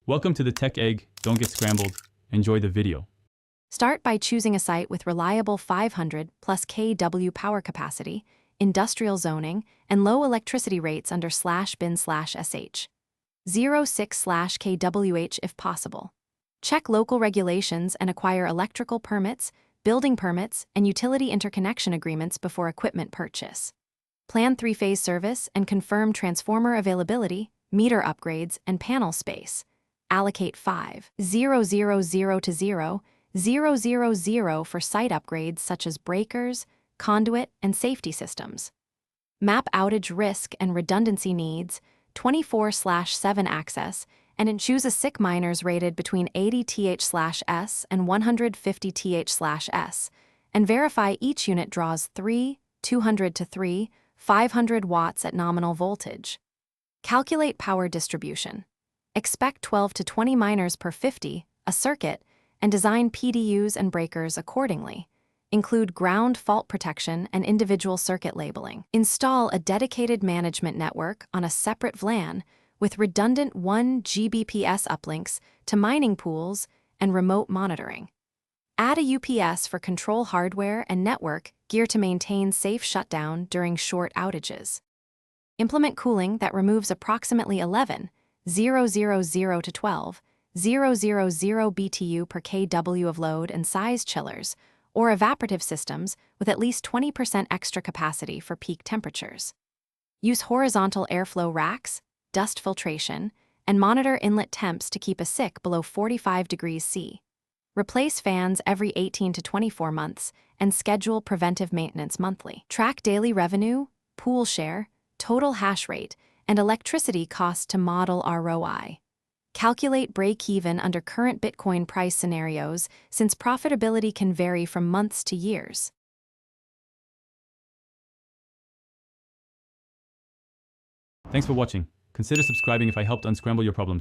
Welcome to the Tech Egg. Don't get scrambled. Enjoy the video. Start by choosing a site with reliable 500 plus kW power capacity, industrial zoning, and low electricity rates under /bin/sh. 06/kWh if possible. Check local regulations and acquire electrical permits, building permits, and utility interconnection agreements before equipment purchase. Plan 3-phase service and confirm transformer availability, meter upgrades, and panel space. Allocate 5,000 to 0,000 for site upgrades such as breakers, conduit, and safety systems. Map outage risk and redundancy needs, 24/7 access, and choose a SIC miners rated between 80 TH/s and 150 TH/s, and verify each unit draws 200 to 500 watts at nominal voltage. Calculate power distribution. Expect 12 to 20 miners per 50, a circuit, and design PDUs and breakers accordingly. Include ground fault protection and individual circuit labeling. Install a dedicated management network on a separate VLAN with redundant 1 Gbps uplinks to mining pools and remote monitoring. Add a UPS for control hardware and network gear to maintain safe shutdown during short outages. Implement cooling that removes approximately 11,000 to 12,000 BTU per kW of load and size chillers, or evaporative systems with at least 20% extra capacity for peak temperatures. Use horizontal airflow racks, dust filtration, and monitor inlet temps to keep a SIC below 45 degrees C. Replace fans every 18 to 24 months and schedule preventive maintenance monthly. Track daily revenue, pool share, total hash rate, and electricity costs to model ROI. Calculate break-even under current Bitcoin price scenarios since profitability can vary from months to years. Thanks for watching. Consider subscribing if I helped unscramble your problems.